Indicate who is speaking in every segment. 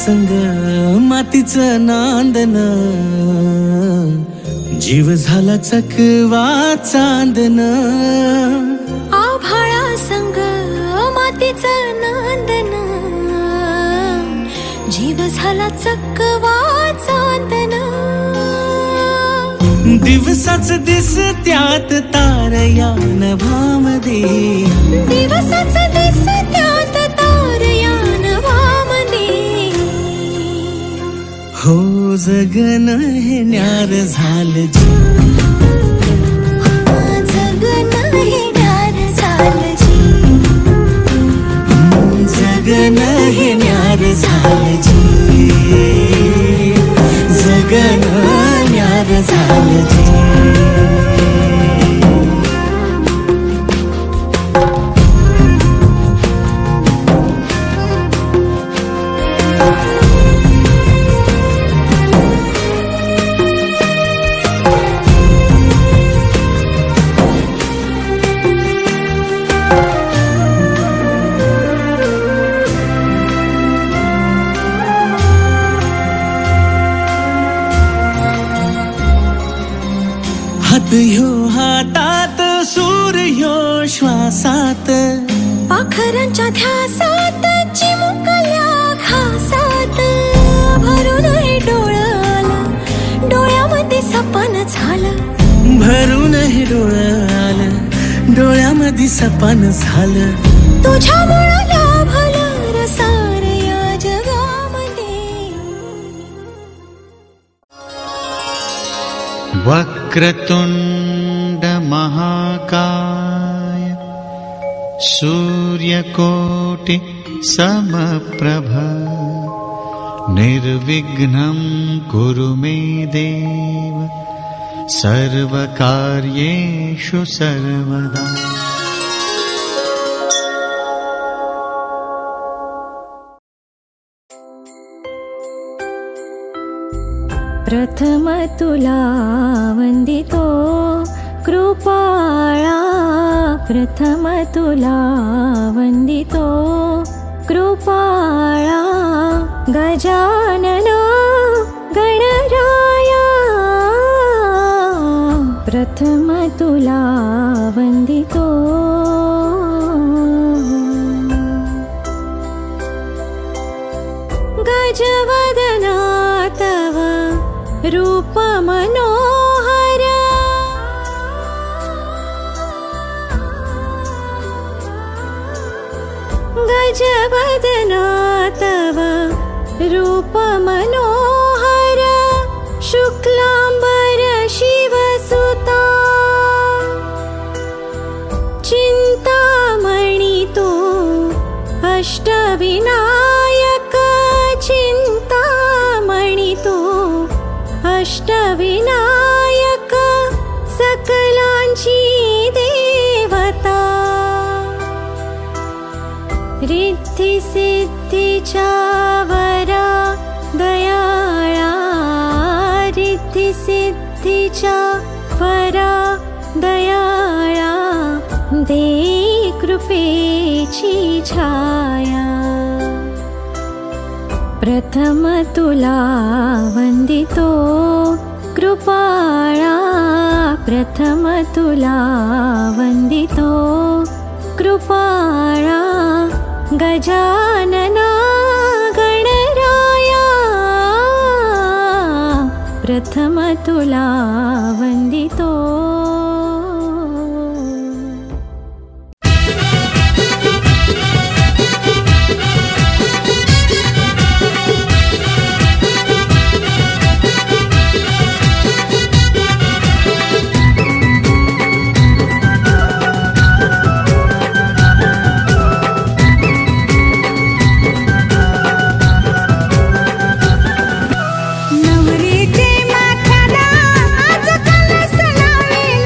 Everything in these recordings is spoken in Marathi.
Speaker 1: संग मातीचं नांदन, जीव झाला चकवा चांदन.
Speaker 2: आभाळा संग मातीचं नांदन, जीव झाला चकवा चांदन.
Speaker 1: दिवसाच दिसत्यात तारया नभामध्ये,
Speaker 2: दिवसाच दिसत्यात तारया नभामध्ये.
Speaker 1: हो जगन हे न्यार झालं जी,
Speaker 2: जगन हे न्यार झालं जी,
Speaker 1: जगन हे न्यार झालं जी, जगन न्यार झालं जी. हात ह्यो हातात, सूर ह्यो श्वासात,
Speaker 2: पाखरांच्या ध्यासात, चिमुकल्या घासात. भरून हे डोळं डोळ्यामध्ये सपन झालं,
Speaker 1: भरून हे डोळं आलं, डोळ्यामध्ये सपन झालं.
Speaker 2: तुझ्यामुळं लाभलं रसार या जगामध्ये.
Speaker 3: वक्रतुंड महाकाय, सूर्यकोटि समप्रभ, निर्विघ्नं कुरु मे देव, सर्वकार्येषु सर्वदा.
Speaker 2: प्रथम तुला वंदितो कृपाळा, प्रथम तुला वंदितो कृपाळा. गजानन गणराया, प्रथम तुला वंदितो. गजवदना तव रूप मनोहर, गजवदना तव रूप मनोहर. शुक्लांबर शिवसुता, चिंतामणि तू अष्टविनायक, चिंतामणि तू अष्टविनायक. सकलांची देवता, रिद्धी सिद्धीच्या वरा दयाळा, रिद्धी सिद्धीच्या वरा दयाळा. दे कृपेची छाया, प्रथम तुला वंदितो कृपाळा, प्रथम तुला वंदितो कृपाळा. गजानना गणराया, प्रथम तुला वंदितो.
Speaker 4: नवरीचे माथ्याला आज कलश लावेल,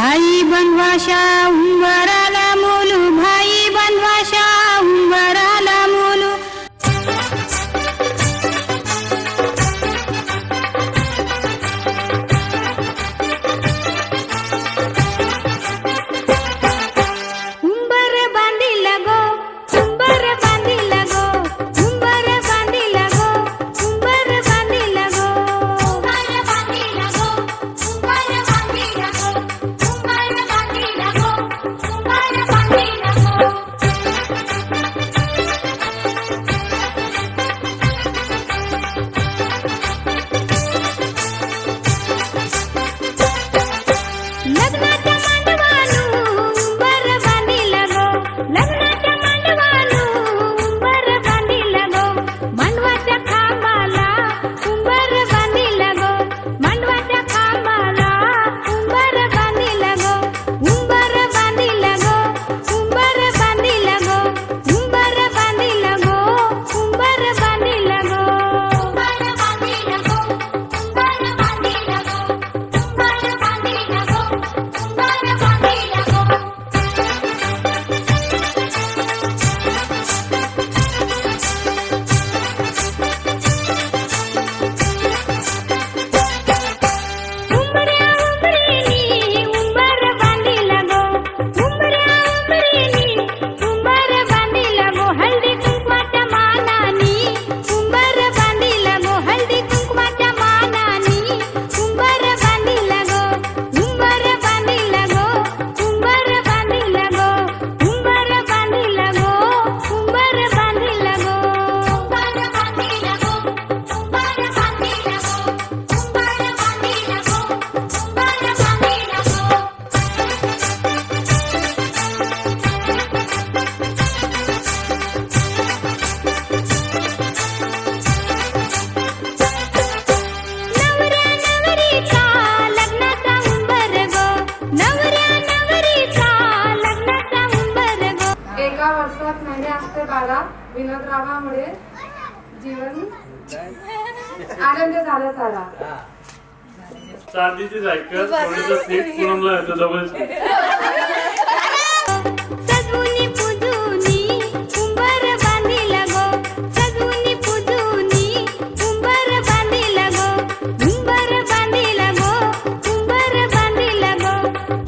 Speaker 4: भाई बनवाशा उंबराला मोलू, भाई बनवाशा उंबराला मोलू. उंबर बांधी लगो, उंबर बांधी लगो, उंबर बांधी लगो, उंबर बांधी लगो, उंबर बांधी लगो, उंबर बांधी लगो, उंबर बांधी लगो, उंबर बांधी लगो. लग्नाच्या मांडवानू उंबर बांधी लगो, लग्नाच्या मांडवानू उंबर बांधी लगो, मांडवाच्या खांबाला उंबर बांधी लगो, मांडवाच्या खांबाला उंबर बांधी लगो, उंबर बांधी लगो, उंबर बांधी लगो, उंबर बांधी लगो, उंबर बांधी लगो, उंबर बांधी लगो, उंबर बांधी लगो, उंबर बांधी लगो, उंबर बांधी लगो. उंबऱ्या उंबरीनी उंबर बांधी लगो, उंबऱ्या उंबरीनी उंबर बांधी लगो, हळदी कुंकवाच्या मानानी उंबर बांधी लगो, हळदी कुंकवाच्या मानानी उंबर बांधी लगो, उंबर बांधी लगो, उंबर बांधी लगो, उंबर बांधी लगो, उंबर बांधी लगो, उंबर बांधी लगो, उंबर बांधी लगो, उंबर बांधी लगो, उंबर बांधी लगो. नवऱ्या नवरीचा लग्नाचा उंबर गो, नवऱ्या नवरीचा लग्नाचा उंबर गो.
Speaker 5: एका वर्षात महिने असते 12, विनोदरावामुळे जीवन आनंद झाला सारा.
Speaker 6: चांदीची सायकल थोडीचं सीट पूनमला येतं डबल सीट.
Speaker 4: सजवुनी पूजुनी उंबर बांधी लगो, सजवुनी पूजुनी उंबर बांधी लगो, उंबर बांधी लगो, उंबर बांधी लगो,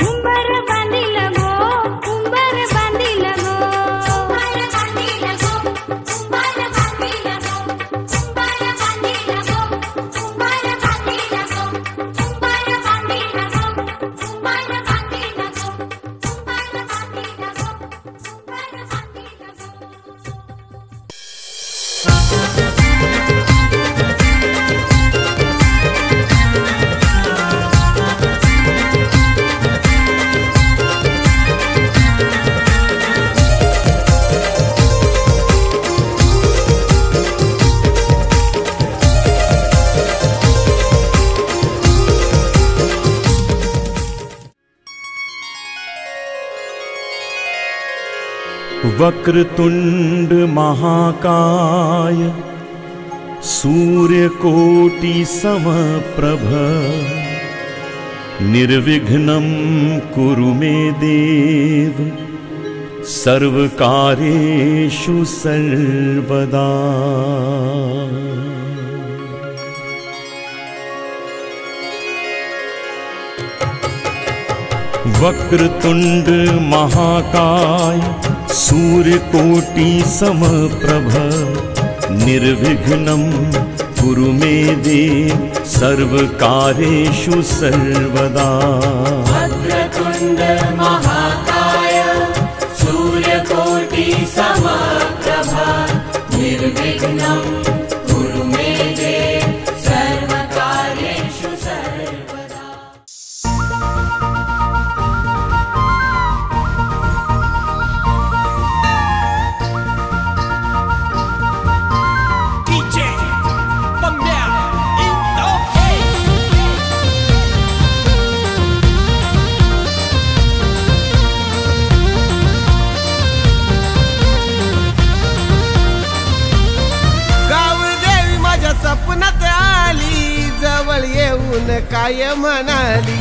Speaker 4: उंबर बांधी लगो, उंबर बांधी लगो, उंबर बांधी लगो, उंबर बांधी लगो, उंबर बांधी लगो, उंबर बांधी लगो, उंबर बांधी लगो, उंबर बांधी लगो, उंबर बांधी लगो, उंबर बांधी लगो.
Speaker 7: वक्रतुंड महाकाय सूर्यकोटि समप्रभ निर्विघ्नं कुरु मे देव सर्वकार्येषु सर्वदा. वक्रतुंड महाकाय सूर्यकोटि समप्रभ निर्विघ्नं कुरु मे देव सर्वकार्येषु सर्वदा.
Speaker 1: वक्रतुंड महाकाय सूर्यकोटि समप्रभ निर्विघ्नं कुरु मे देव सर्वकार्येषु सर्वदा.
Speaker 8: सपनात आली जवळ येऊन काय म्हणाली,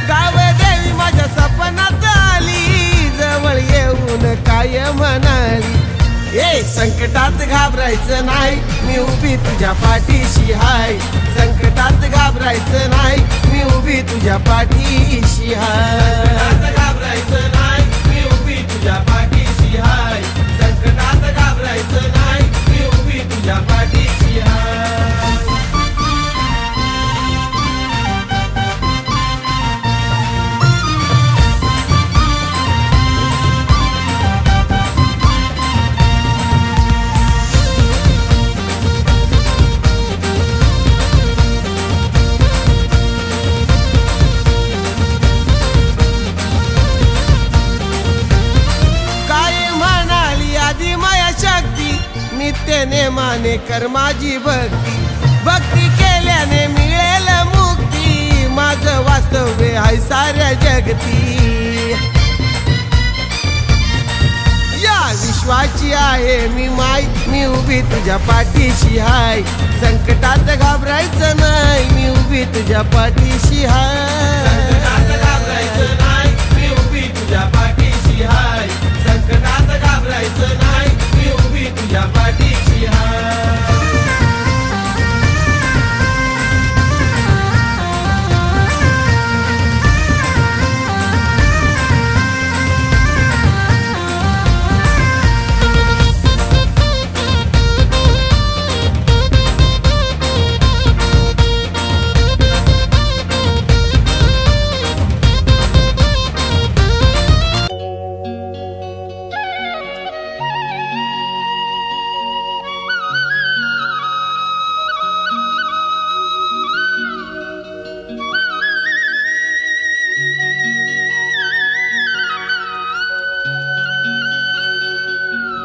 Speaker 8: गाव देवी माझ्या मनात आली जवळ येऊन काय म्हणाली ए संकटात घाबरायचं नाही मी उभी तुझ्या पाठीशी हाय संकटात घाबरायचं नाही मी उभी तुझ्या पाठीशी हाय घाबरायचं नाही मी उभी तुझ्या पाठीशी हाय संकटात घाबरायचं नाही मी उभी तुझ्या पाठीशी हाय नित्य नेमाने कर माझी भक्ती केल्याने मिळेल मुक्ती माझं वास्तव्य आहे साऱ्या जगती या विश्वाची आहे मी माय मी उभी तुझ्या पाठीशी हाय संकटात घाबरायचं नाही मी उभी तुझ्या पाठीशी हाय घाबरायचं नाही मी उभी तुझ्या पाठीशी हाय संकटात घाबरायचं नाही मी उभी तुझ्या पाठीशी हाय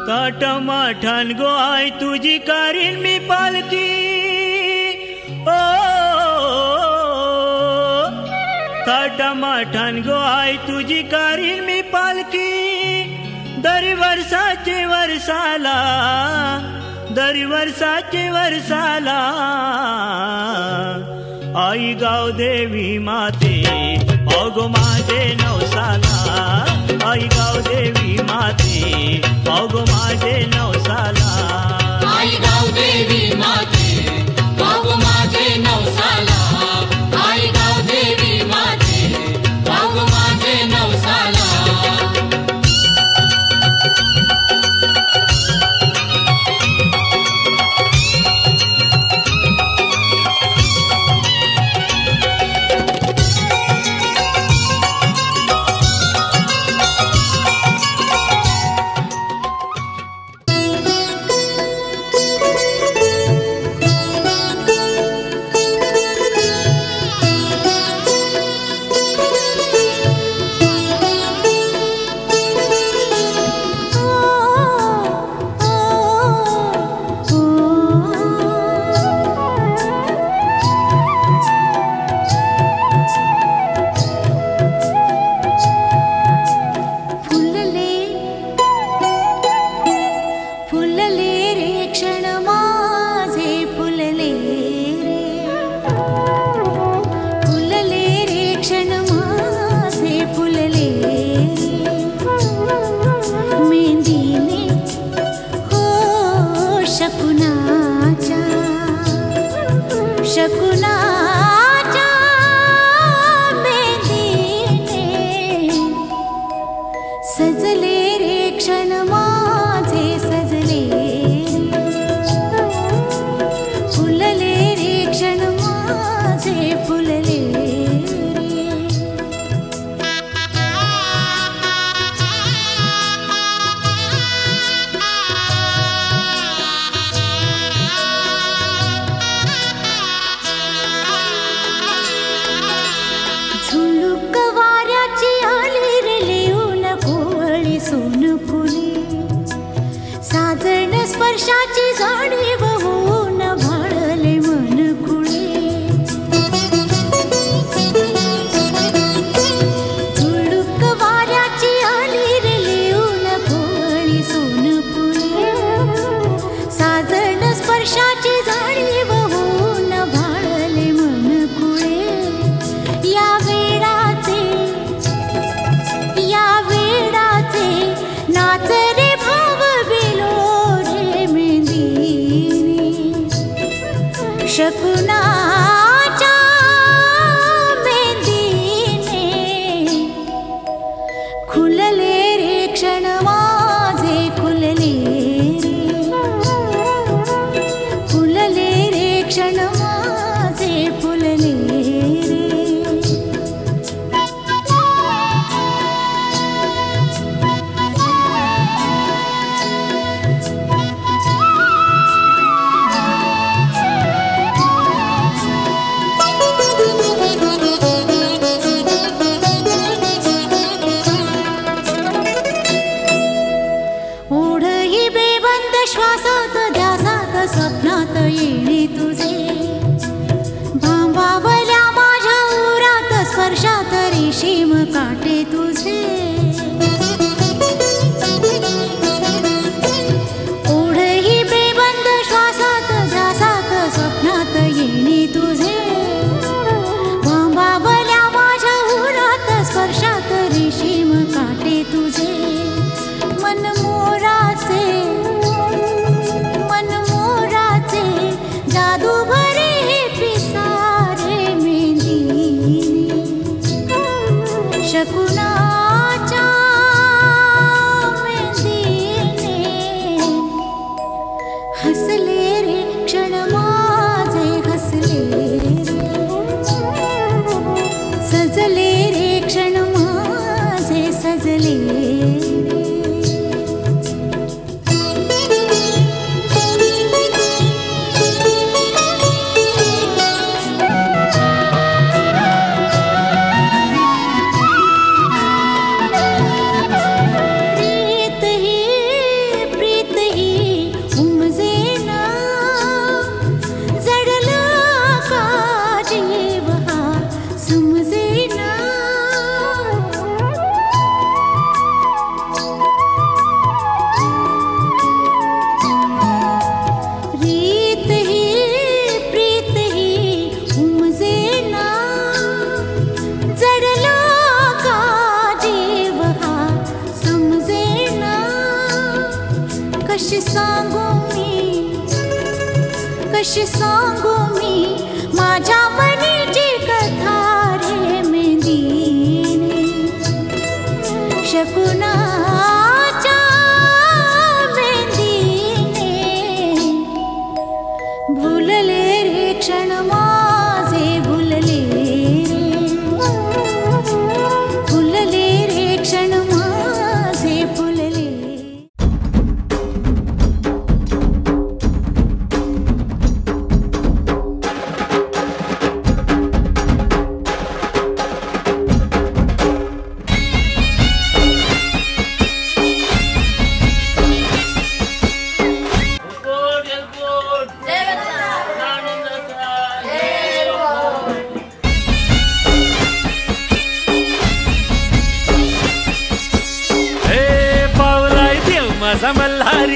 Speaker 1: ताटमाठान गो आय तुझी कारीन मी पालकी ओ ताटमाठान गो आय तुझी कारीन मी पालकी दर वर्षाचे वर्षाला आई गाव देवी माते अगो माझे नवसाला आई गाव देवी माते अगो माझे नवसाला
Speaker 9: आई गाव देवी माते अगो माझे नवसाला आई गाव देवी माते अगो माझे नवसाला
Speaker 10: काटे तुझे ओढही बेबंद श्वासात ध्यासात स्वप्नात येणे तुझे भांबावल्या माझ्या उरात स्पर्शात रेशीम काटे तुझे मन मोराचे जादू भरे पिसारे मेंदीने शकुनाच्या मेंदीने हसले रे क्षण माझे हसले सजले रे क्षण माझे सजले कशी सांगू मी माझ्या मनीची कथा रे मेंदीने शकुनाच्या मेंदीने भुलले रे क्षण माझे भुलले रे क्षण माझे फुलले
Speaker 1: मल्हारी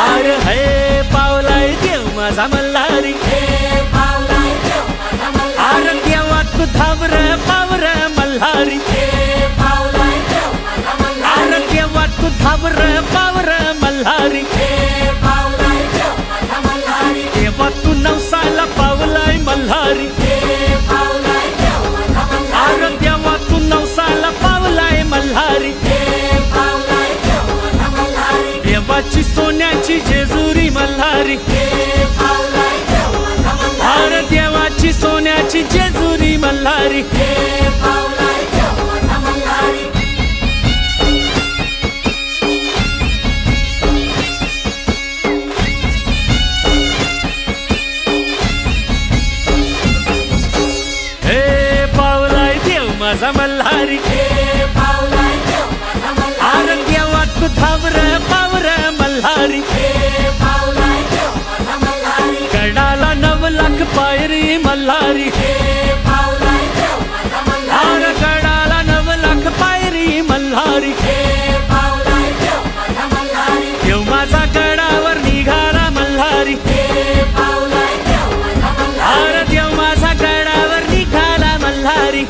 Speaker 1: अरे हे पावलाय देव माझा मल्हारी अरे देवा तू धावर पावर मल्हारी अरे देवा तू धावर पावर मल्हारी देवा तू नवसाला पावलाय मल्हारी अरे देवा तू नवसाला पावलाय मल्हारी देवाची सोन्याची जेजुरी मल्हारी अरे देवाची सोन्याची जेजुरी मल्हारी हे पावलाय देव माझा मल्हारी अरे देवा तू धावर पावर मल्हारी गडाला 9 लाख पायरी मल्हारी अरे गडाला 9 लाख पायरी मल्हारी देव माझा गडावर निघाला मल्हारी अरे देव माझा गडावर निघाला मल्हारी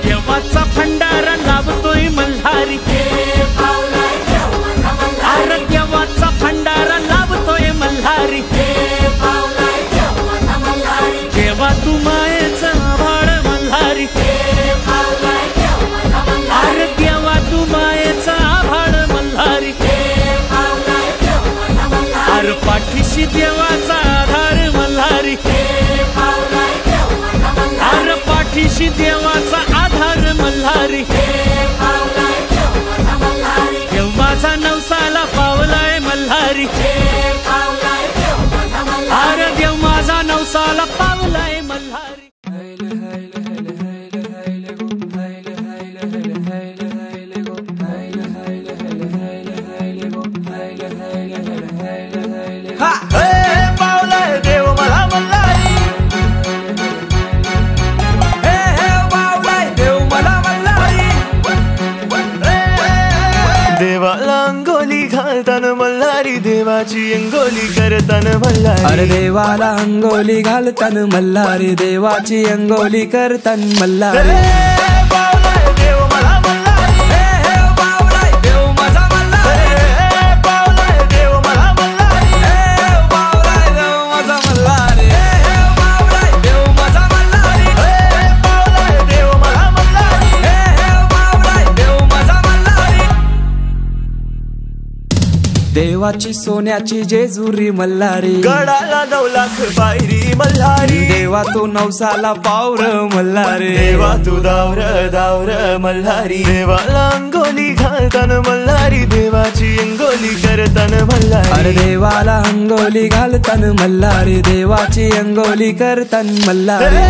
Speaker 1: देवाचा भंडारा लाभतोय मल्हारी अरे देवाचा भंडारा लाभतोय मल्हारी देवा तू मायेचा आभाळ मल्हारी अरे देवा तू मायेचा आभाळ मल्हारी अरे पाठीशी देवाचा आधार मल्हारी अरे पाठीशी देवाचा आधार मल्हारी देव माझा नवसाला पावलाय मल्हारी अरे देव माझा नवसाला पावलाय मल्हारी
Speaker 8: पावलाय देव मला मल्हारी
Speaker 11: देवाची अंगोली करतन मल्हारी.
Speaker 12: अरे देवाला अंगोली घालतन मल्हारी, देवाची अंगोली करतन मल्हारी. देवाची सोन्याची जेजुरी मल्हारी,
Speaker 11: गडाला 9 लाख पायरी मल्हारी.
Speaker 12: देवा तू नवसाला पावर मल्हारी,
Speaker 11: देवा तू दावर दावर मल्हारी. देवाला अंगोली घालतन मल्हारी, देवाची अंगोली करतन मल्हारी.
Speaker 12: अरे देवाला अंगोली घालतन मल्हारी, देवाची अंगोली करतन मल्हारी.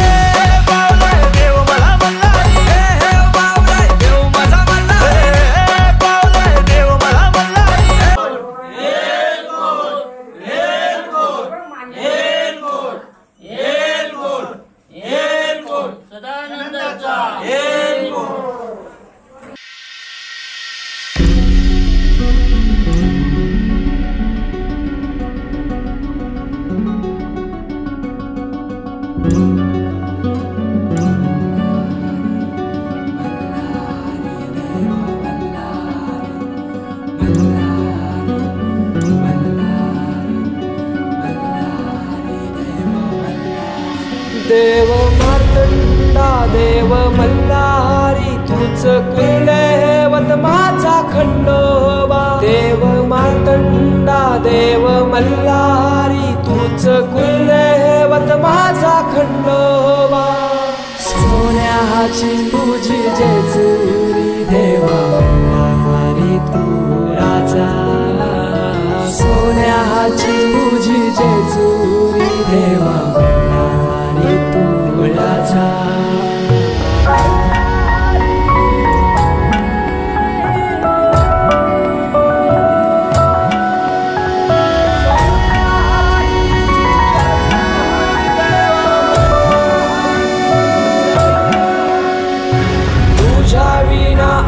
Speaker 12: देव मार्तंडा देव मल्हारी, तूच कुलदैवत माझा खंडोबा. देव मार्तंडा देव मल्हारी, तूच कुलदैवत माझा खंडोबा. सोन्याची तुझी जेजुरी देवा मल्हारी तू राजा. सोन्याची तुझी जेजुरी देवा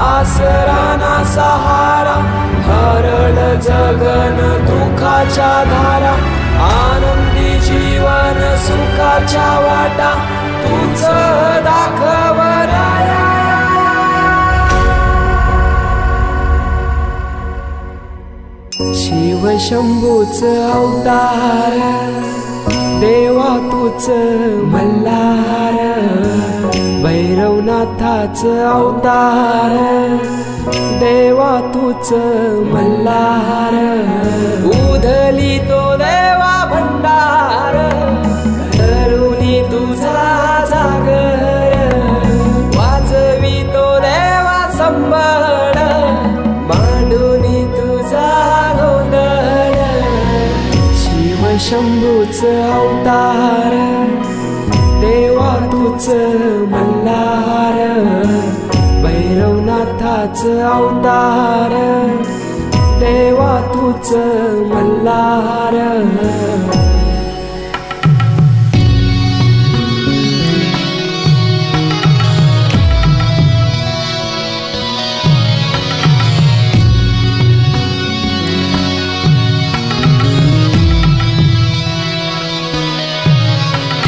Speaker 12: आसराना सहारा, हरळ जगन दुःखाच्या धारा. आनंदी जीवन सुखाच्या वाटा, तूच दाखव राया. शिव शंभूच अवतार, देवा तूच मल्हार. भैरवनाथाच अवतार, देवा तूच मल्हार. उधली तो देवा भंडार, धरुनी तुझा जागर. वाजवी तो देवा संबळ, मांडुनी तुझा गोंधळ. शिव शंभूच अवतार, देवा तूच मल्हार. भैरवनाथाच अवतार, देवा तूच मल्हार.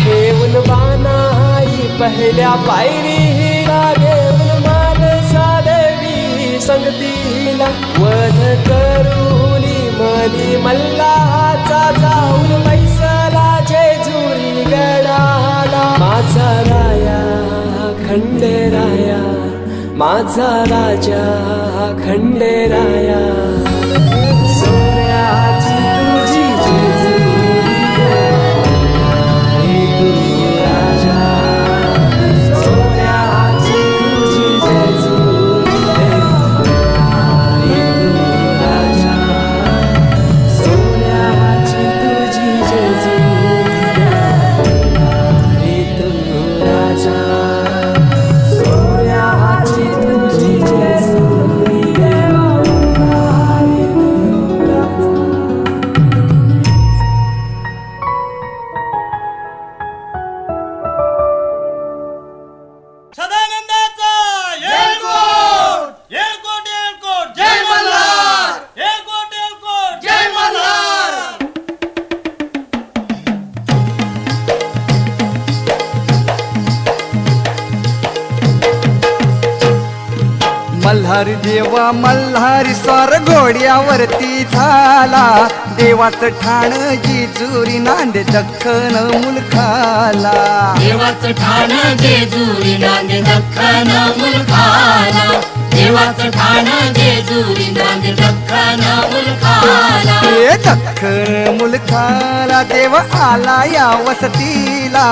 Speaker 12: ठेवून बानाई पहिल्या पायरीला, घेऊन मानसा देवी संगतीला. वध करूनी मनी मल्हाचा, जाऊन बैसला जेजुरी गडाला. माझा राया खंडेराया, माझा राजा खंडेराया. सोन्याची तुझी जेजुरी तू राजा. सोन्याची तुझी जेजुरी तू राजा. सोन्याची तुझी जेजुरी तू राजा. सोन्याची तुझी जेजुरी
Speaker 13: मल्हारी देवा मल्हारी स्वार घोड्यावरती झाला देवाचं ठाण जेजुरी नांदे दख्खन मुलखाला
Speaker 9: देवाचं ठाण जेजुरी नांदे दख्खन मुलखाला देवाचं ठाण जेजुरी नांदे दख्खन मुलखाला
Speaker 13: हे दख्खन मुलखाला देव आला या वसतीला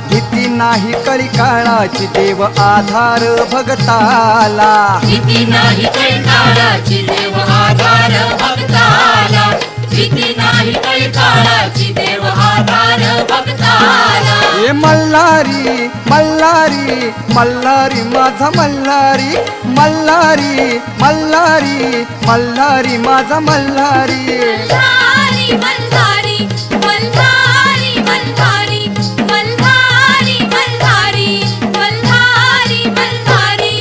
Speaker 13: भीती नाही कळी काळाची देव आधार भगताला
Speaker 9: भीती नाही कळी काळाची देव आधार भगताला भीती नाही कळी काळाची देव आधार भगताला
Speaker 13: हे मल्हारी मल्हारी मल्हारी माझा मल्हारी मल्हारी मल्हारी मल्हारी माझा मल्हारी
Speaker 4: मल्हारी मल्हारी मल्हारी मल्हारी मल्हारी मल्हारी मल्हारी मल्हारी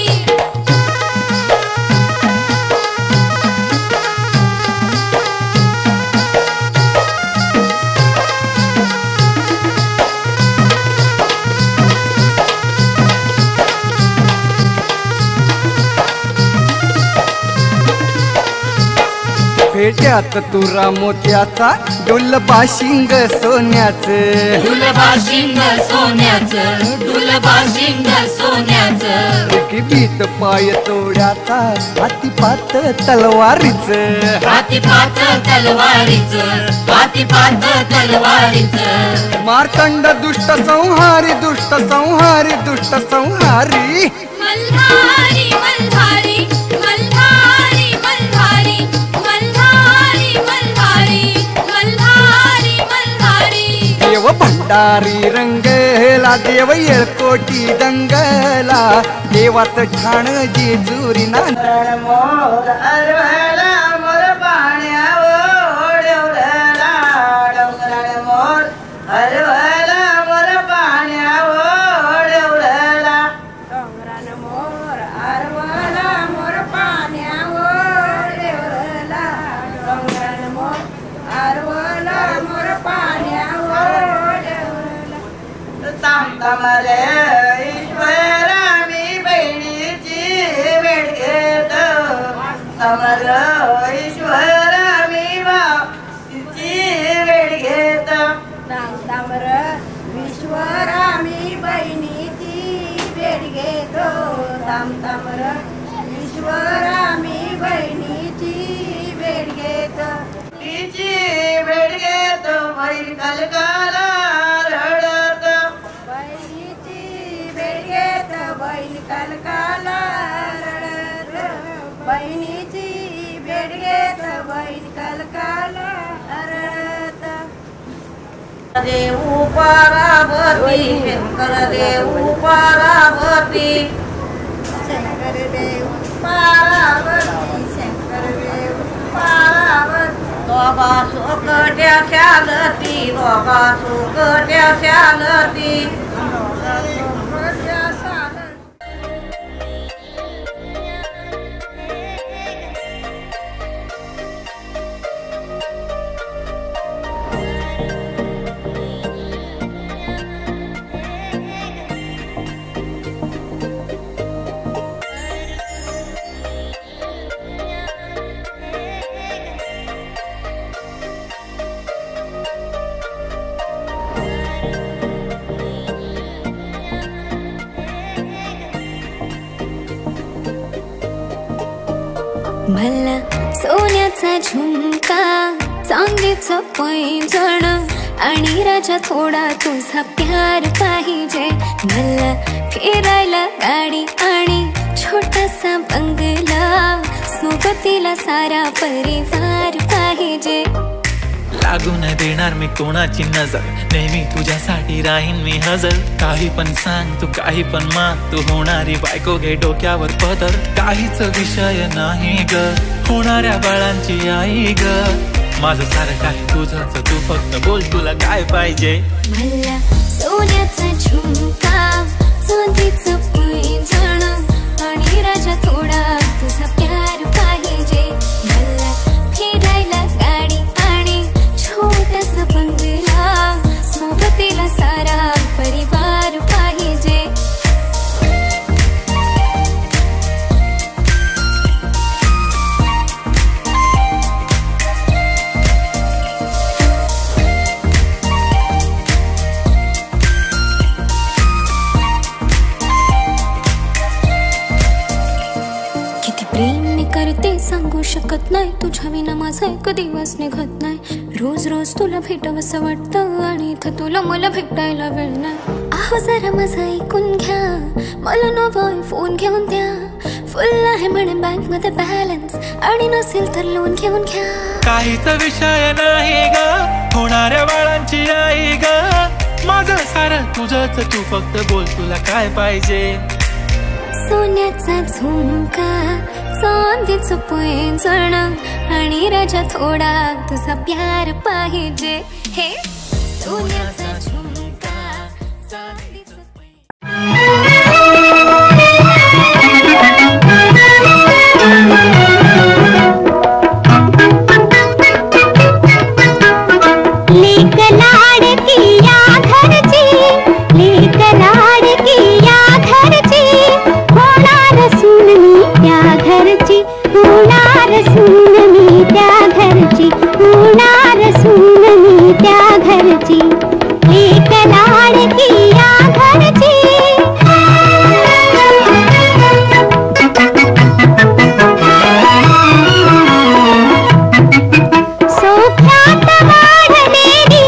Speaker 13: पेट्यात तुरा मोत्याचा डुलबाशिंग सोन्याचं
Speaker 9: डुलबाशिंग सोन्याचं डुलबाशिंग सोन्याचं
Speaker 13: एक बीत पाय तोड्याचा हातीपात तलवारीचं
Speaker 9: हातीपात तलवारीचं हातीपात तलवारीचं
Speaker 13: मार्तंड दुष्ट संहारी दुष्ट संहारी दुष्ट संहारी
Speaker 4: मल्हारी मल्हारी मल्हारी मल्हारी मल्हारी मल्हारी मल्हारी मल्हारी
Speaker 13: देव भंडारी रंगला देव येळकोटी दंगला देवात ठाण जेजुरी नांदे
Speaker 14: मोर अरवला मोर पाण्यावर डवरला डोंगराळ मोर अरवला मोर पाण्यावर डवरला डोंगराळ मोर अरवला मोर पाण्यावर डवरला डोंगराळ मोर अरवला मोर पाण्यावर डवरला ताम ताम रे ईश्वरा मी बहिणीची भेट घेतो समर ईश्वरा मी भाऊची भेट घेतो ताम ताम रे ईश्वरा मी बहिणीची भेट घेतो ताम ताम रे ईश्वरा मी बहिणीची भेट घेतो तिची भेट घेतो बहीण कलकाला रडत बहिणीची भेट घेतो बहीण कलकाला रडत बहिणीची भेट घेतो बहीण कलकाला रडत देऊ पार्वती शंकर देऊ पार्वती शंकर देऊ पार्वती शंकर देऊ पार्वती दोघा सुकट्या शालती दोघा सुकट्या शालती
Speaker 10: मला सोन्याचा झुमका चांदीचं पैंजण आणि राजा थोडा तुझा प्यार पाहिजे मला फिरायला गाडी आणि छोटासा बंगला सोबतीला सारा परिवार पाहिजे
Speaker 15: लागू नाही देणार मी कोणाची नजर नेहमी तुझ्यासाठी राहीन मी हजर काही पण सांग तू काही पण माग तू होणारी बायको घे डोक्यावर पदर काहीच विषय नाही ग होणाऱ्या बाळांची आई ग माझं सारं काही तुझंच तू फक्त बोल तुला काय पाहिजे
Speaker 10: मला सोन्याचा झुमका चांदीचं पैंजण आणि राजा थोडा तुझा प्यार पाहिजे मला फिरायला गाडी आणि छोटासा बंगला सोबतीला सारा परिवार पाहिजे शकत नाही, तुझ्या विना माझा एक दिवस निघत नाही. रोज रोज तुला भेटावंसं वाटतं आणि इथं तुला मला भेटायला वेळ नाही. आहो जरा माझं ऐकून घ्या, मला नवा फोन घेऊन द्या. फुल आहे म्हणे बँक मध्ये बॅलन्स आणि नसेल तर लोन घेऊन घ्या.
Speaker 15: काहीच विषय नाही ग, होणाऱ्या बाळांची आई ग. माझं सारं तुझंच, तू फक्त बोल तुला काय पाहिजे.
Speaker 10: सोन्याचा झुमका, चांदीचं पैंजण आणि राजा थोडा तुझा प्यार पाहिजे. हे सोन्याचा झुमका, चांदीचं
Speaker 2: लेक लाडकी या घरची, लेक लाडकी या घरची, होणार सून मी त्या घरची, होणार सून मी त्या घरची, होणार सून मी त्या घरची. लेक लाडकी या घरची. सौख्यात वाढलेली,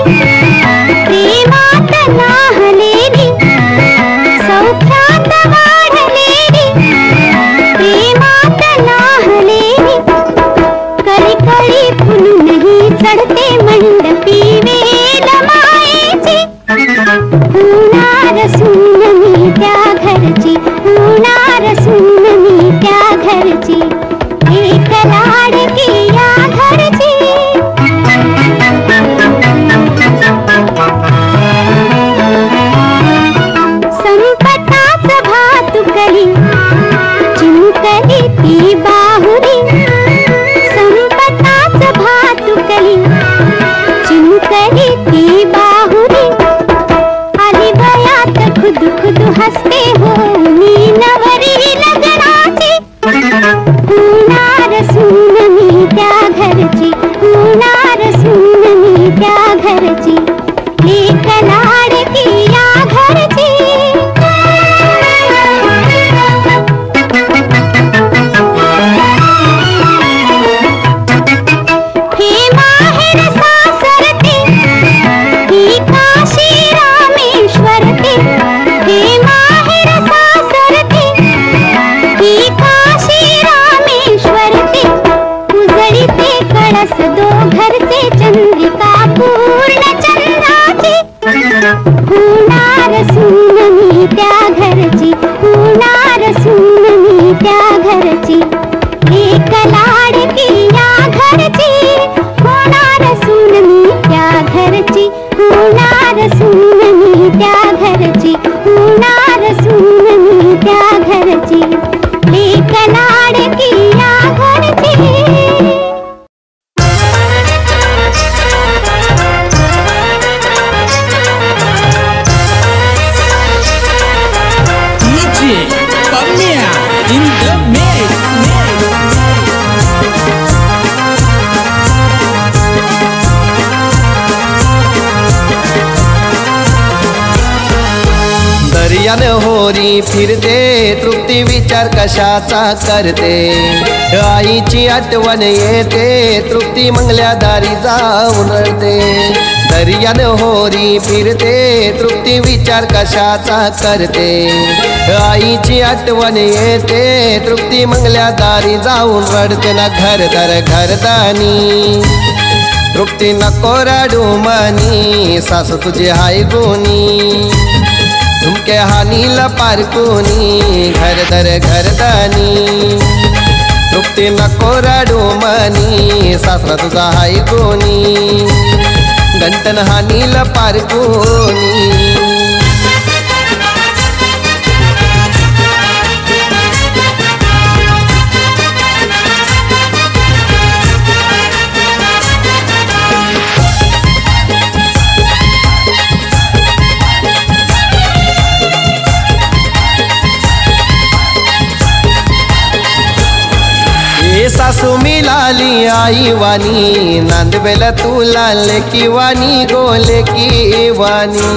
Speaker 2: प्रेमात नाहलेली, सौख्यात वाढलेली, प्रेमात नाहलेली, कळी कळी फुलूनही चढते मंडपी वेल मायेची. होणार सून मी त्या घरची, होणार सून मी त्या घरची. एक लाडकी या घरची. संपताच भातुकली, चिंतली ती बाहुरी. संपताच भातुकली, चिंतली ती बाहुरी. आली वयात खुद खुद हसते हो मी नवरी लग्नाची. होणार सून मी त्या घरची, होणार सून मी त्या घरची. लेक लाडकी या घरची. हे माहेर सासरते, ही काशी रामेश्वरते. हे माहेर सासरते, ही काशी रामेश्वरते. उजळीते कळस दो घरचे, चंद्रिका पूर्ण चंद्राची. होणार सून मी त्या घरची, होणार सून मी त्या घरची. एक लाडकी या घरची, होणार सून मी त्या घरची, होणार सून मी त्या घरची, होणार सून मी त्या घरची. एक लाडकी या घरची.
Speaker 8: दर्याने होरी फिरते, तृप्ती विचार कशाचा करते. आईची आठवण येते, तृप्ती मंगल्या दारी जाऊन रडते. दर्याने होरी फिरते, तृप्ती विचार कशाचा करते. आईची आठवण येते, तृप्ती मंगल्या दारी जाऊन रडते. ना घरदार घरदानी, तृप्ती नको रडू मनी. सासू तुझी हाय गुणी, झुमके हानील पारकुनी. घरदार घरदानी, तृप्ती नको रडू मनी. सासरा तुझा हाय गुणी, गंटन हानील पारकुनी. सासू मिलाली आई वाणी, नांदवेल तुला लेकी वाणी, गोले की वाणी.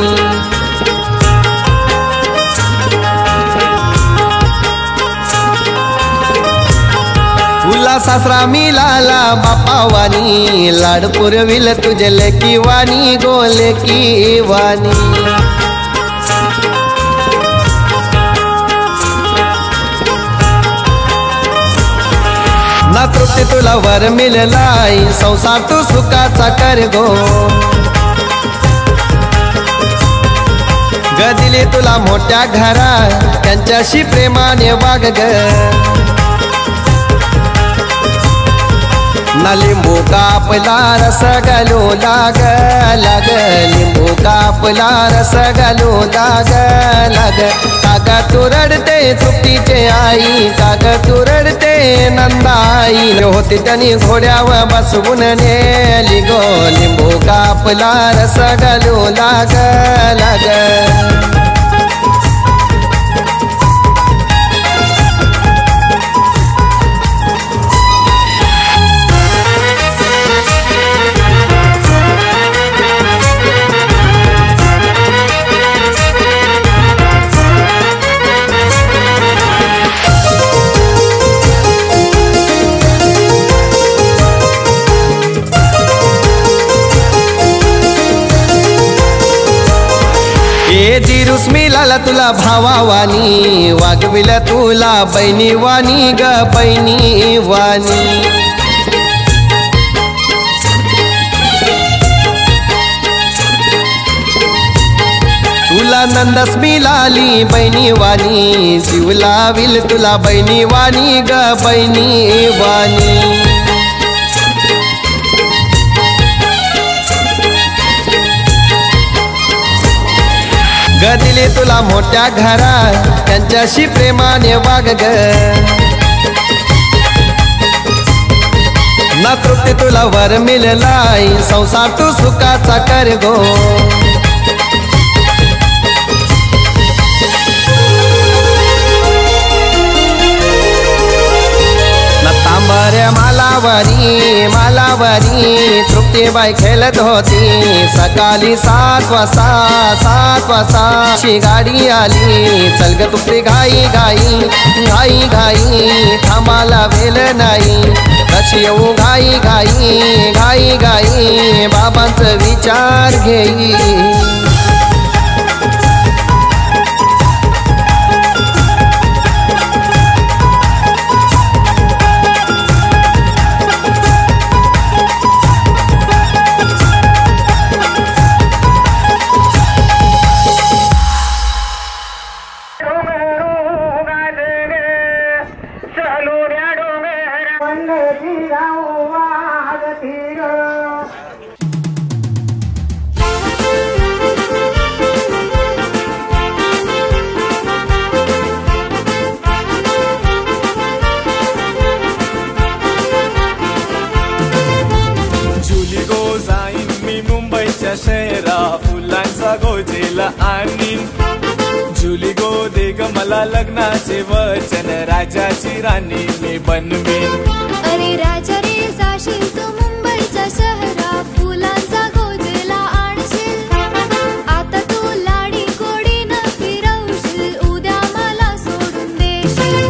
Speaker 8: तुला सासरा मिळाला बापावानी, लाड पुरविल तुझे लेकी वाणी गो लेकी वाणी. ना तृप्ती तुला वर मिळालाय, संसार तू सुखाचा कर गो. ग दिली तुला मोठ्या घरात, त्यांच्याशी प्रेमाने वाग ग. ना लिंबू कापला रस घालू लाग लाग, लिंबू कापला रस घालू लाग लाग. काग तू रडते तृप्तीचे आई, काग तू रडते नंदाई. होती त्यांनी घोड्यावर बसवून नेली गो, लिंबू कापला रस घालू लाग लाग. दिरुस मिळाला तुला भावावानी, वागविल तुला बहिणी वाणी ग बहिणी वाणी. तुला नंदस मिळाली बहिणी वाणी, जीव लाविल तुला बहिणी वाणी ग बहिणी वाणी. ग दिली तुला मोठ्या घरात, त्यांच्याशी प्रेमाने वाग ग. ना तृप्ती तुला वर मिळालाय, संसार तू सुखाचा कर गो. तांबऱ्या मालावरी मालावरी तृप्तीबाई खेळत होती. सकाळी 7 वाजता शी गाडी आली. चल ग तृप्ती घाई घाई घाई घाई, थांबाला वेळ नाही. कशी येऊ घाई घाई घाई घाई, बाबांचा विचार घेई.
Speaker 11: जुली गो दे ग मला लग्नाचे वचन, राजाची राणी मी बनवीन.
Speaker 10: अरे राजा रे जाशील तू मुंबईच्या शहरा, फुलांचा गोजेला आणशील. आता तू लाडी कोडी न फिरवशील, उद्या मला सोडून देशील.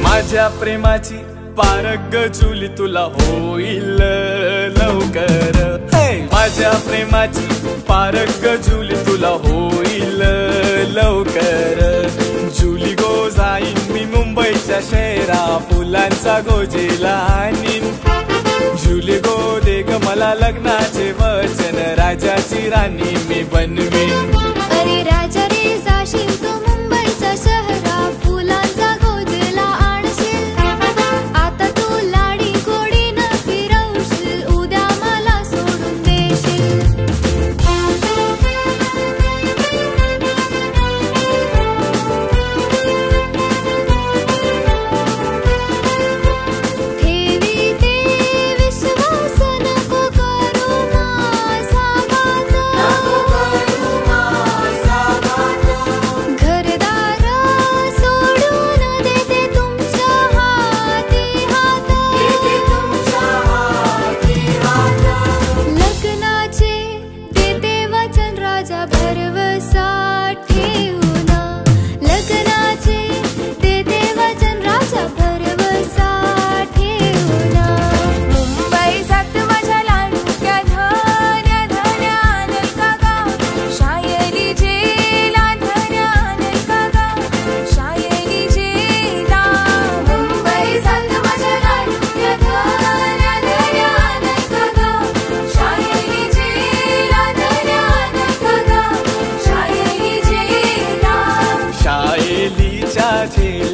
Speaker 11: माझ्या प्रेमाची पारग जुली तुला होईल लवकर. माझ्या प्रेमाची पारग जुली तुला होईल लवकर. जुली गो जाईन मी मुंबईच्या शहरा, फुलांचा गोजेला आणीन. जुली गो दे ग मला लग्नाचे वचन, राजाची राणी मी बनवीन.
Speaker 10: अरे राजा रे जाशील तू मुंबईच्या शहरा, फुलांचा गोजेला आणशील. आता तू लाडी कोडी न फिरवशील, उद्या मला सोडून देशील. ठेवी ते विश्वास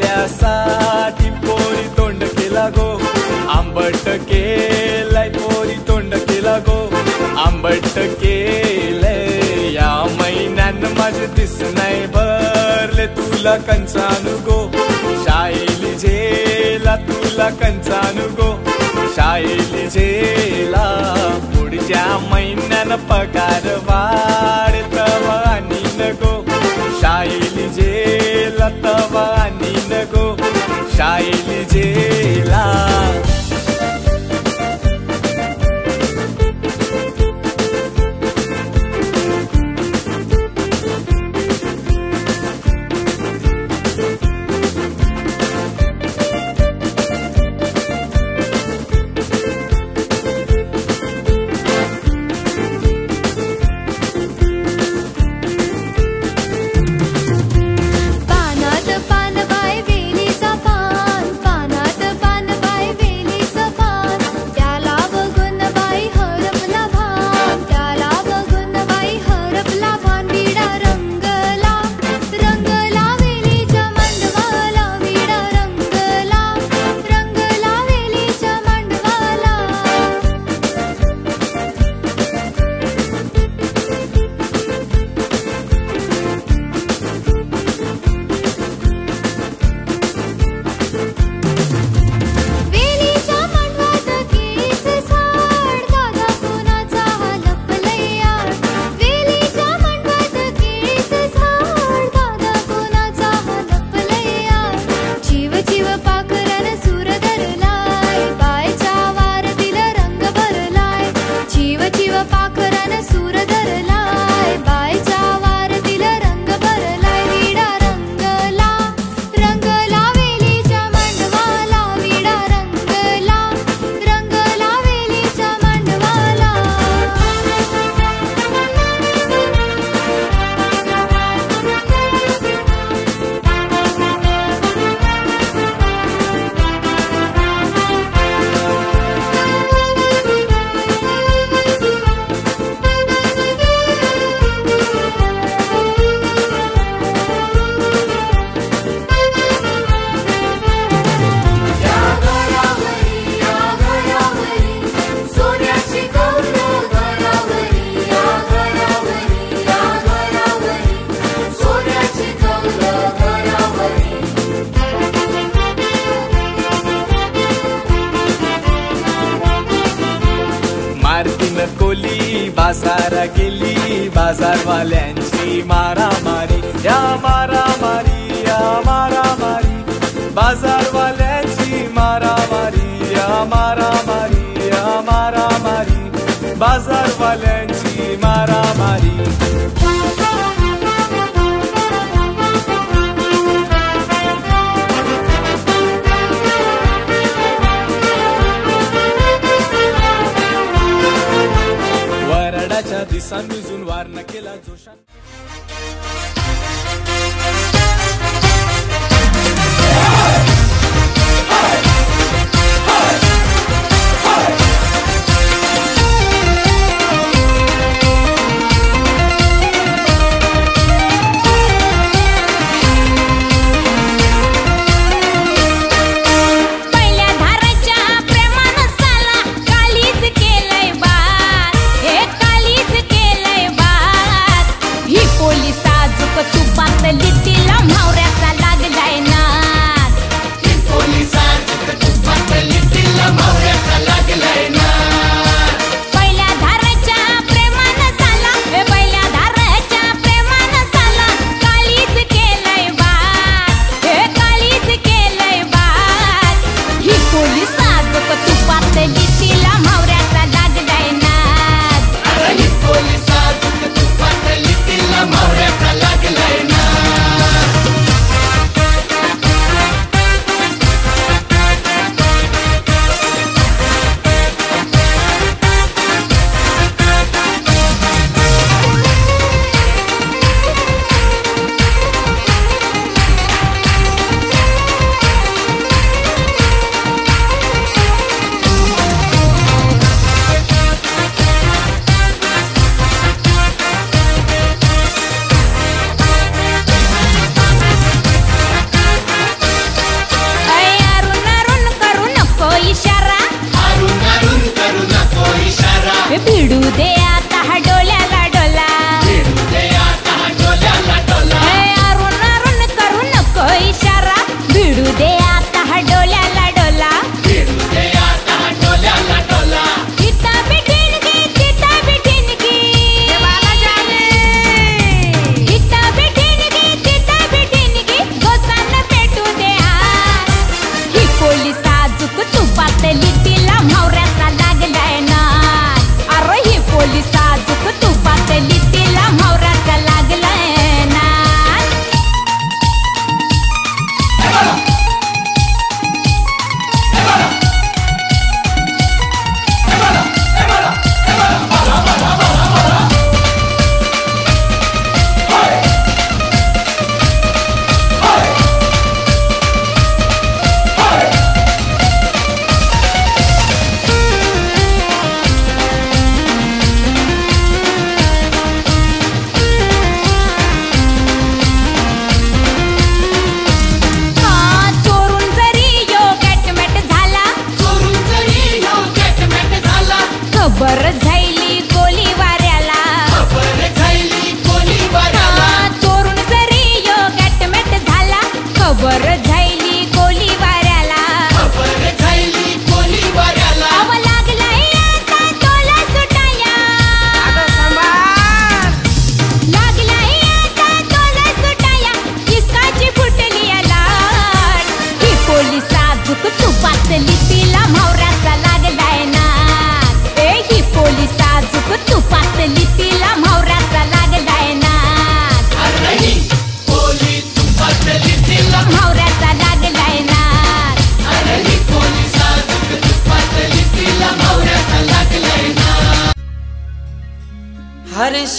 Speaker 11: आपल्यासाठी पोरी तोंड केला गो, आंबट केलंय पोरी तोंड केला गो, आंबट केलंय. या महिन्यान माझे दिस नाही भरले तुला कंचानु गो, शाईली झेला तुला कंचानु गो, शाईली झेला. पुढच्या महिन्यान पगार वाढतवा आणि नको, शाईली झेला तवा आणि नको, शाईली झेला. बाजारा गेली, बाजारवाल्यांची मारामारी, या मारामारी, या मारामारी, बाजारवाल्यांची मारामारी, या मारामारी, या मारामारी, बाजारवाल्यांची मारामारी. वरडाच्या दिसा मिजून वारण केला जोशान.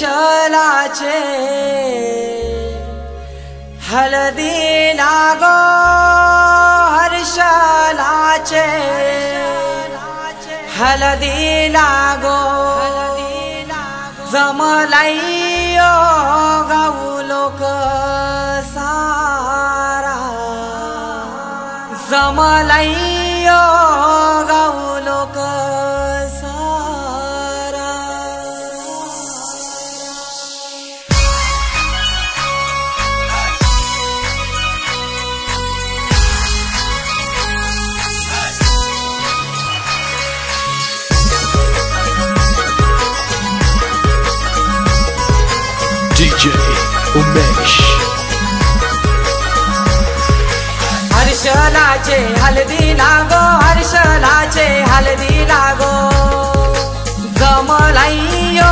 Speaker 16: हर्षलाचे हळदी लागो हर्षलाचे हळदी लागो जमलाइयो गाऊ लोक सारा जमलाइयो गाऊ लोक
Speaker 17: DJ उमेश
Speaker 16: हर्षलाचे हळदी लागो हर्षलाचे हळदी लागो जमलाइयो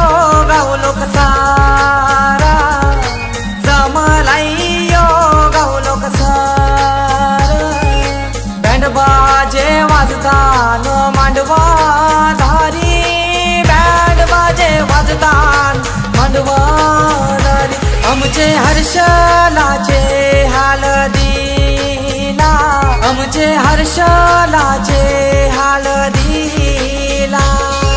Speaker 16: गाऊ लोक सारा जमलाइयो गाऊ लोक सारा बँड बाजे वाजतान मांडवा धारी बँड बाजे वाजतान मांडवा आमचे हर्षलाचे हळदीला आमचे हर्षलाचे हळदीला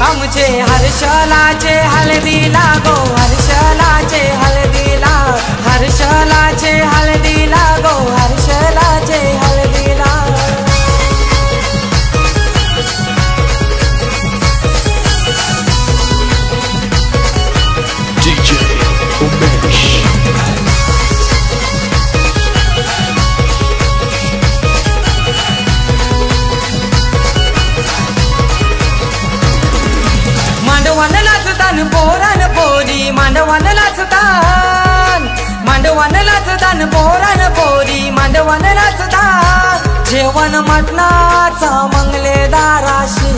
Speaker 16: आमचे हर्षलाचे हळदीला गो हर्षलाचे हळदीला हर्षलाचे हळदीला गो हर्षलाचे हळदीला
Speaker 17: DJ उमेश
Speaker 16: मांडवान लाचतान पोरान पोरी मांडवान लाचतान मांडवान लाचतान पोरान पोरी मांडवान लाचतान जेवण मटणाचा मंगलेदाराशी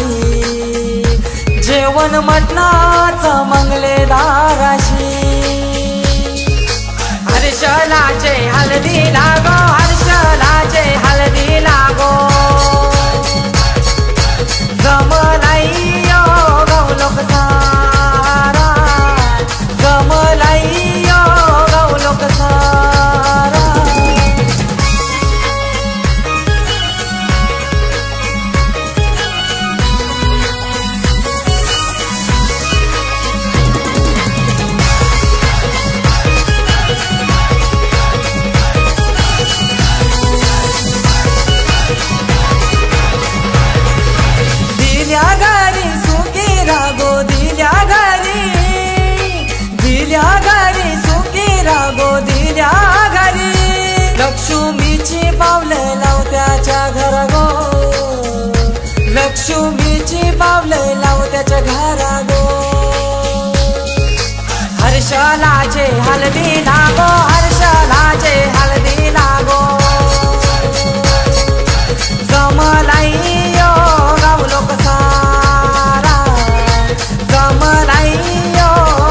Speaker 16: जेवण मटणाचा मंगलेदाराशी हर्षलाचे हळदी लागो हर्षलाचे हळदी लागो जमलाइयो गाऊ लोक सारा जमलाइयो गाऊ लोक सारा दिल्या घरी सुखी रागो दिल्या घरी सुखी रागो दिल्या घरी लक्ष्मीची पावले लावत्याच्या घरा गो लक्ष्मीची पावले लावत्याच्या घरा गो हर्षलाचे हळदी लागो हर्षलाचे हळदी लागो जमलाइयो गाऊ लोक सारा जमलाइयो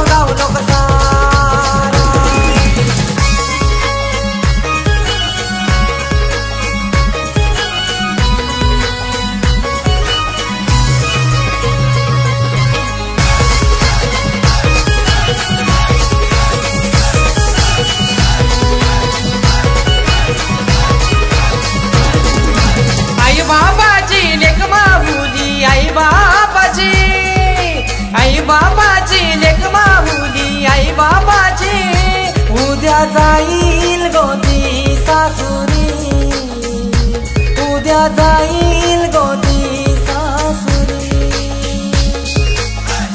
Speaker 16: गाऊ लोक सारा आई बाबाची लेक माहुली आई बाबाची लेक माहुली आई बाबाची उद्या जाईल गोदी सासुरी उद्या जाईल गोदी सासुरी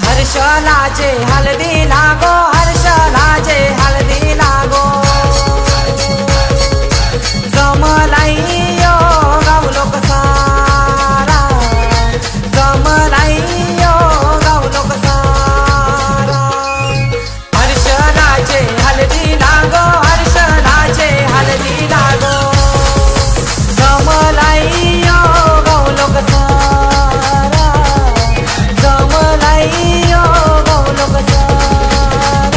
Speaker 16: हर्षलाचे हळदी लागो हर्षलाचे हळदी लागो जमलाइयो गाऊ लोक सारा जमलाइयो गाऊ लोक सारा हर्षलाचे हळदी लागो हर्षलाचे हळदी लागो जमलाइयो गाऊ लोक सारा जमलाइयो गाऊ लोक सारा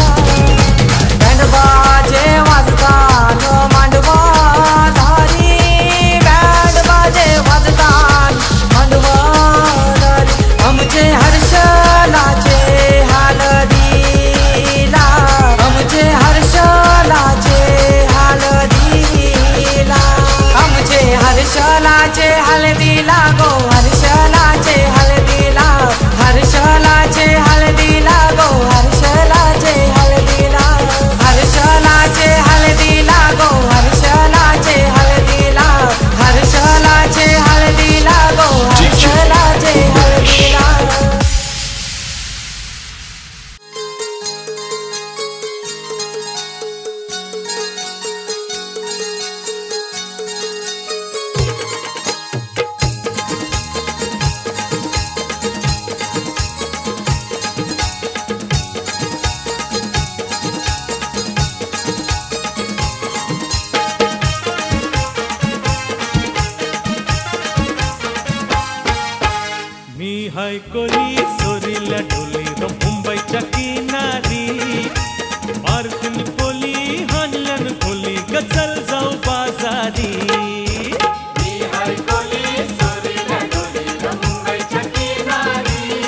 Speaker 16: हर्षलाचे हळदीला गो हर्षलाचे हळदीला हर्षलाचे हळदीला गो हर्षलाचे हळदीला हर्षलाचे हळदीला गो हर्षलाचे हळदीला हर्षलाचे हळदीला गो हर्षलाचे हळदीला
Speaker 18: कोली सोरीला ढोली मुंबईच्या किनारी मार्कन कोली हानलन खोली गचल जाऊ बाजारी कोली सोरीला ढोली मुंबईच्या किनारी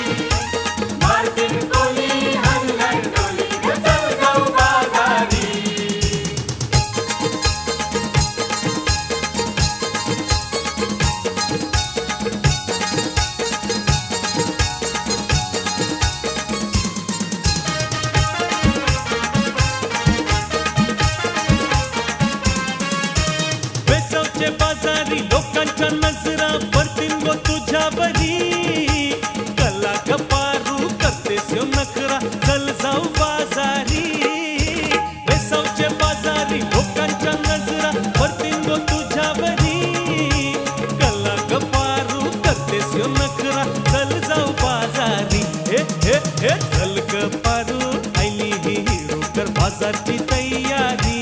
Speaker 18: मार्कन कोली हानलन खोली गचल जाऊ बाजारी बाजारी लोकांच्या नजरा पडतील गो तुझ्यावरी कला कपारू करतेस यो नखरा चल जाऊ बाजारी वेसावचे बाजारी लोकांच्या नजरा पडतील गो तुझ्यावरी कला कपारू करतेस यो नखरा चल जाऊ बाजारी हे हे हे चल कपारू आईली ही हिरो कर बाजारची तयारी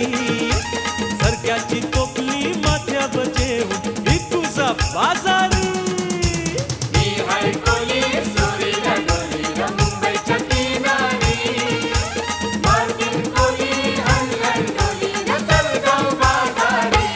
Speaker 18: सरक्याची टोपली माथ्या बजेवून तुझा बाजारी कोली सोरीला ढोली मुंबईच्या किनारी मार्किन कोली हल्लन ढोली चल जाऊ बाजारी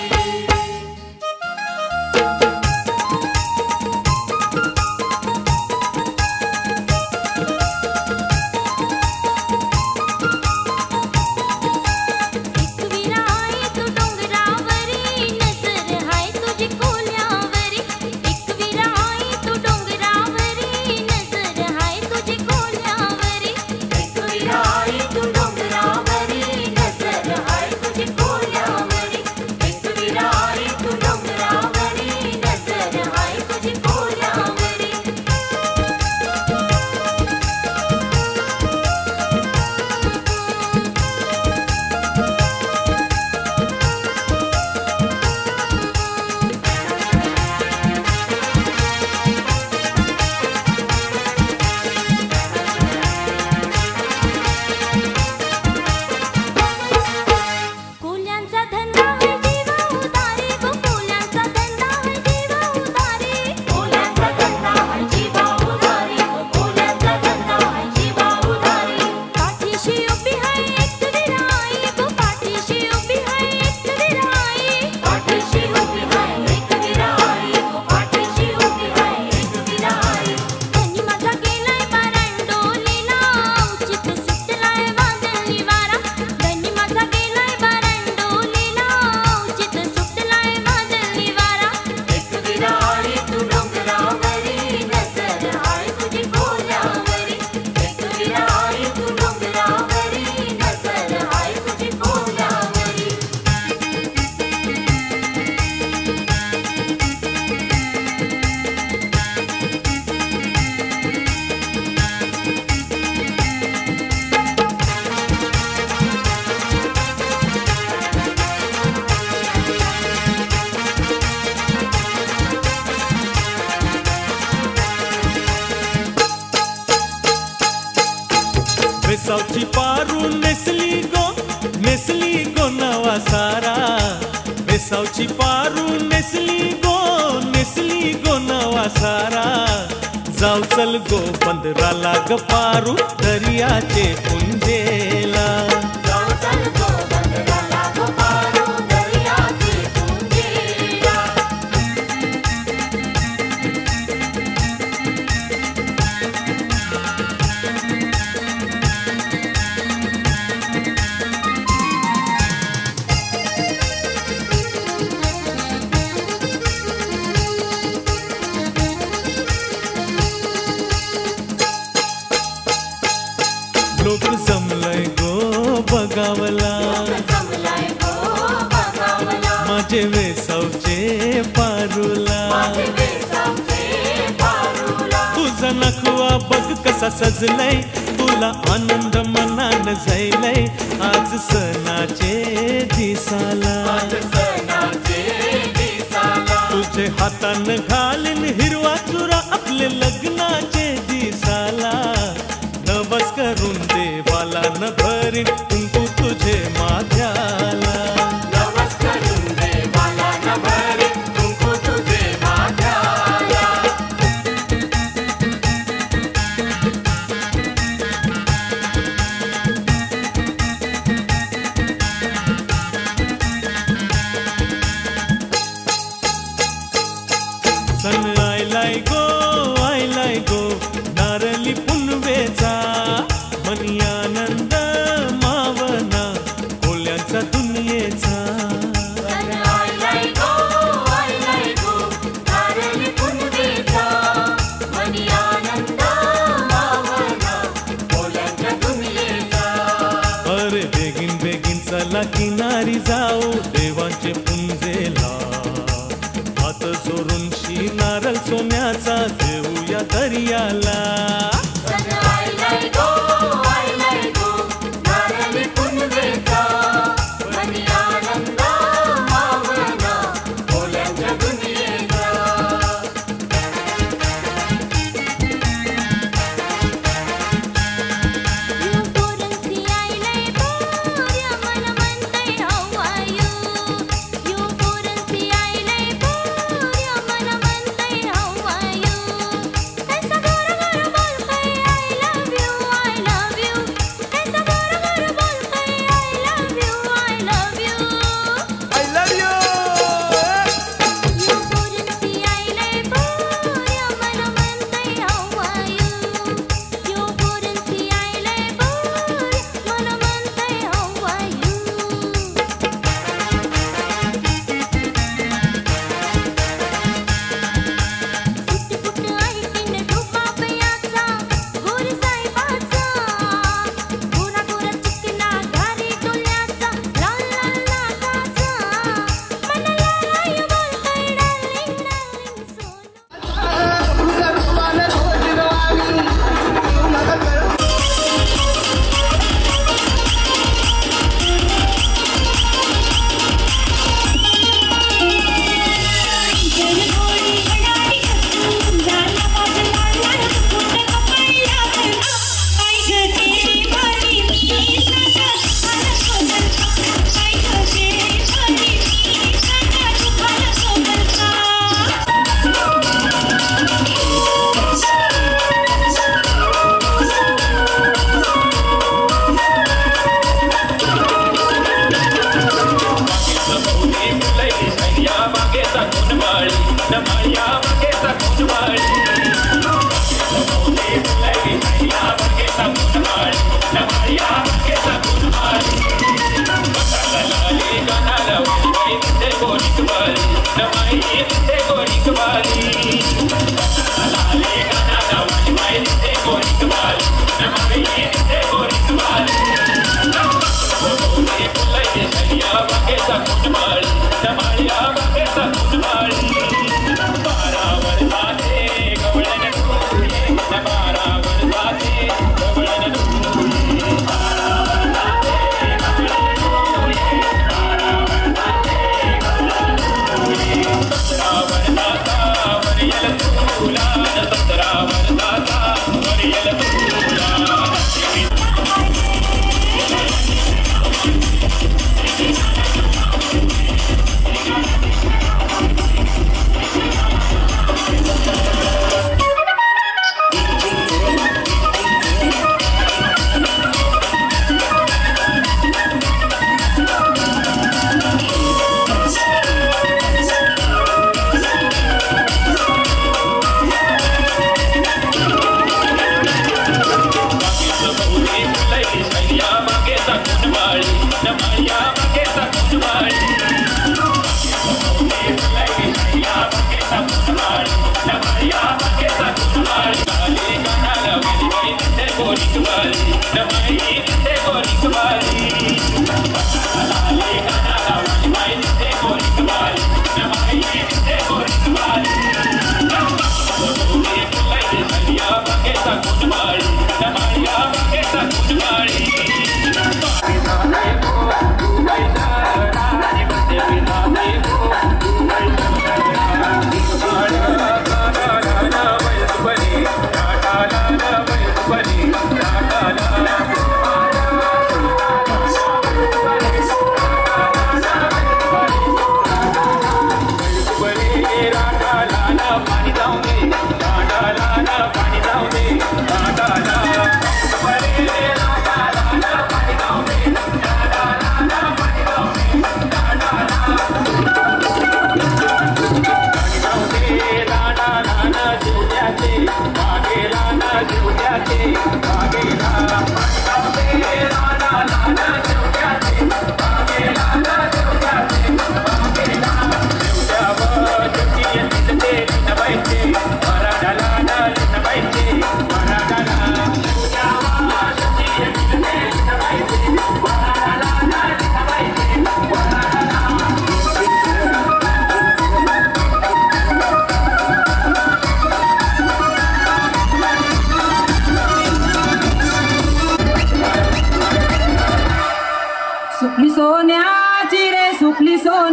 Speaker 18: वेसावची पारू नेसली गो नवा सारा वेसावची पारू नेसली गो नवा सारा जाऊ चल गो बंदराला ग पारू दर्याचे पुंजेला जाऊ चल गो बंदराला ग पारू दर्याचे पुंजेला पारूला तुझा नखवा बघ कसा सजलय तुला आनंद मनान झालय आज सणाचे दिसाला तुझे हातान घालीन हिरवा चुरा आपले लग्नाचे दिसाला नवस करून देवाला न भरीन कुंकू तुझे माथ्याला नवस करून देवाला न भरीन कुंकू तुझे माथ्याला सन आयलाय गो नारली पुनवेचा मनी आनंद मावना कोल्यांचा दुनियेचा अरे बेगीन बेगीन चला किनारी जाऊ देवांचे पुंजेला हात जोडून शी नारळ सोन्याचा देऊया दर्याला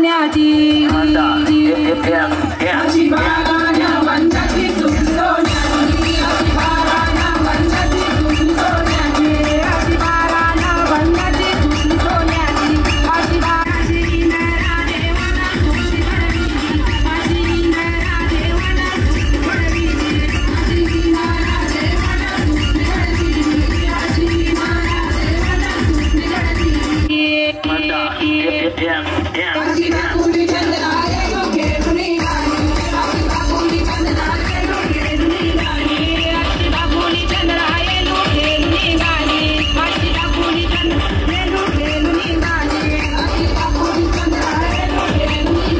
Speaker 19: सोन्याची अशी बाळाला वंशाची सून सोन्याची अशी बाळाला वंशाची सून सोन्याची अशी बाळाला वंशाची सून सोन्याची अशी बाळाची इंद्रा देवाला सून घडविली अशी इंद्रा देवाला सून घडविली अशी इंद्रा देवाला सून घडविली अशी इंद्रा देवाला सून घडविली अशी बाकुली चंद्राले लोके दुनी गाणी अशी बाकुली चंद्राले लोके दुनी गाणी अशी बाकुली चंद्राले लोके दुनी गाणी अशी बाकुली चंद्राले लोके दुनी गाणी अशी बाकुली चंद्राले लोके दुनी गाणी अशी बाकुली चंद्राले लोके दुनी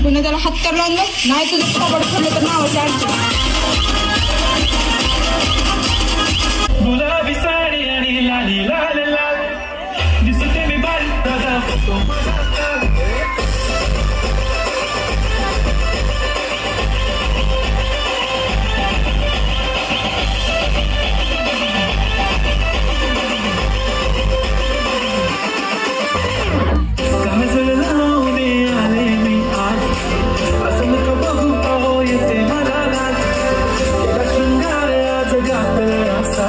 Speaker 19: पुन्हा त्याला हात कर लावून नाही तुझं खबर ठरलं तर नावाची अडचण
Speaker 18: गुलाबी साडी आणि लाली लाल लाल दिसते मी बाल दादा फोटो काजल लावणे आले मी आज असं नका बघू अहो येते मला लाज केला शृंगार आज गात असा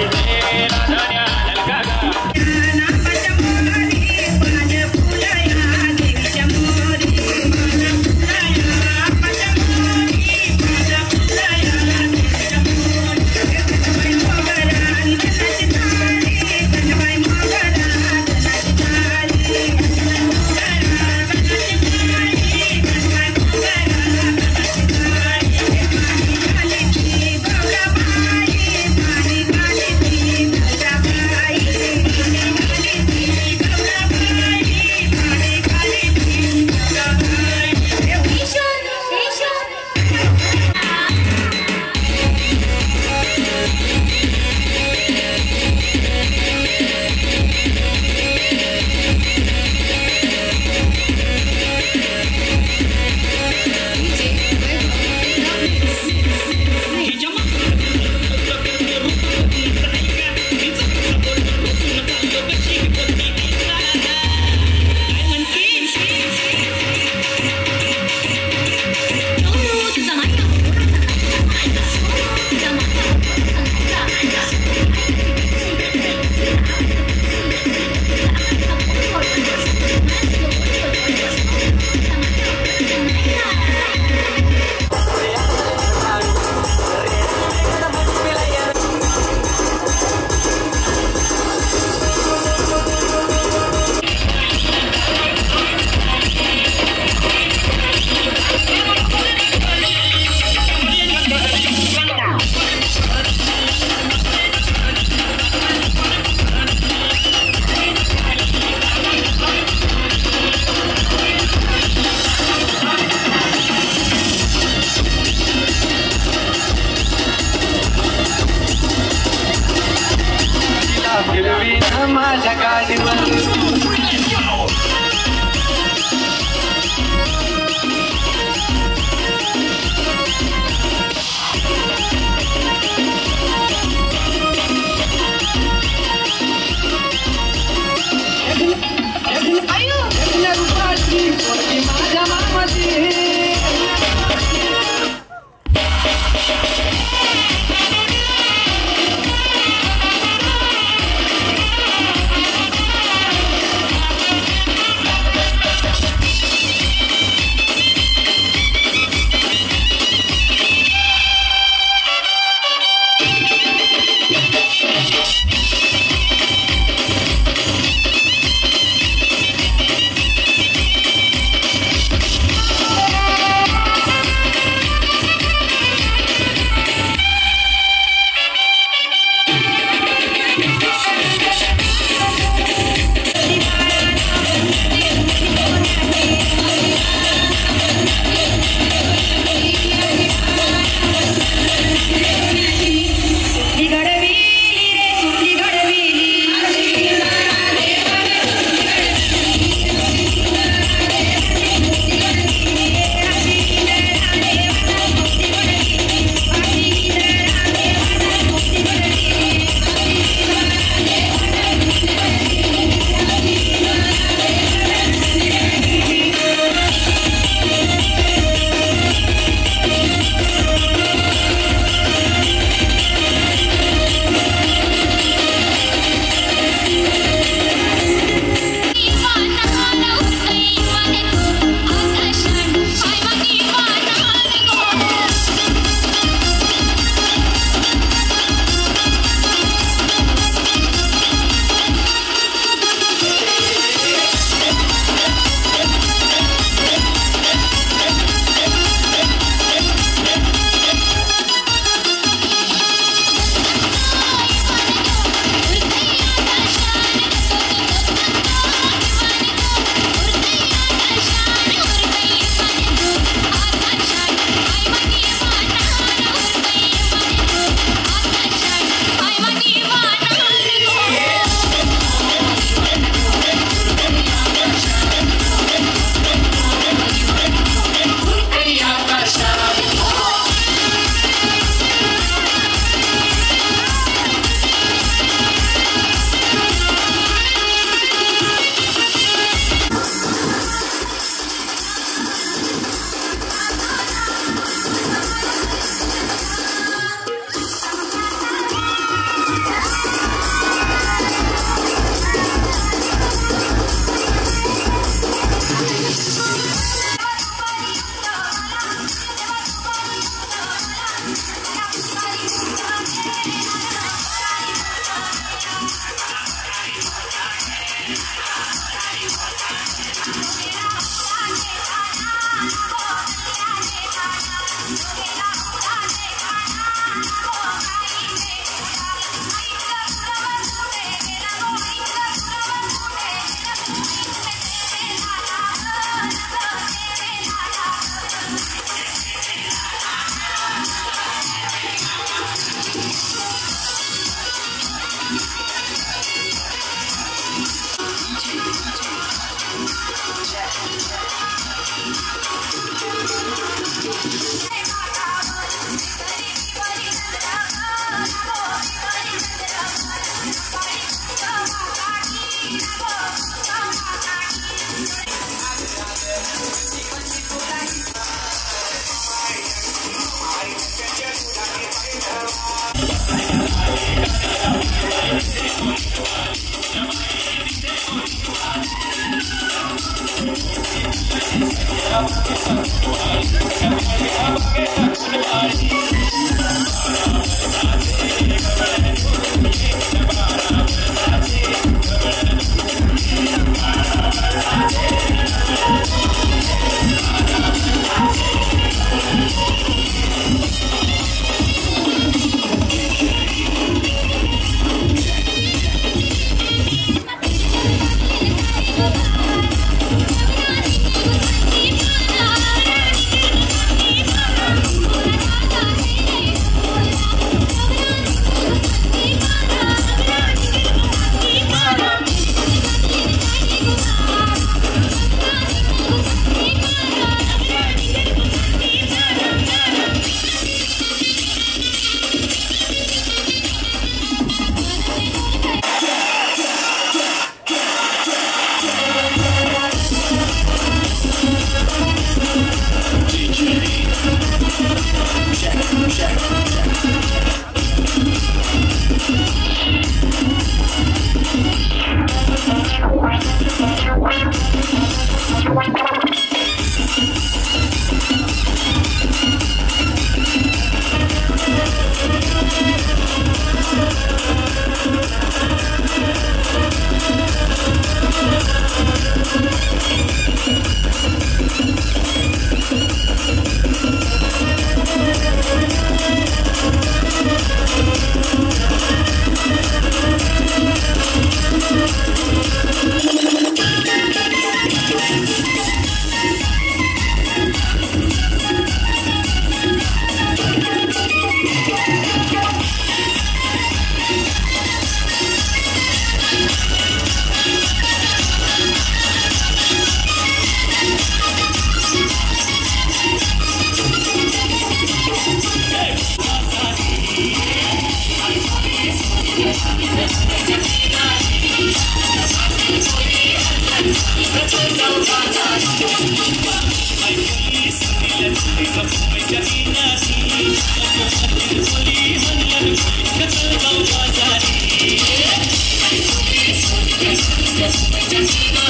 Speaker 18: Saya
Speaker 19: Just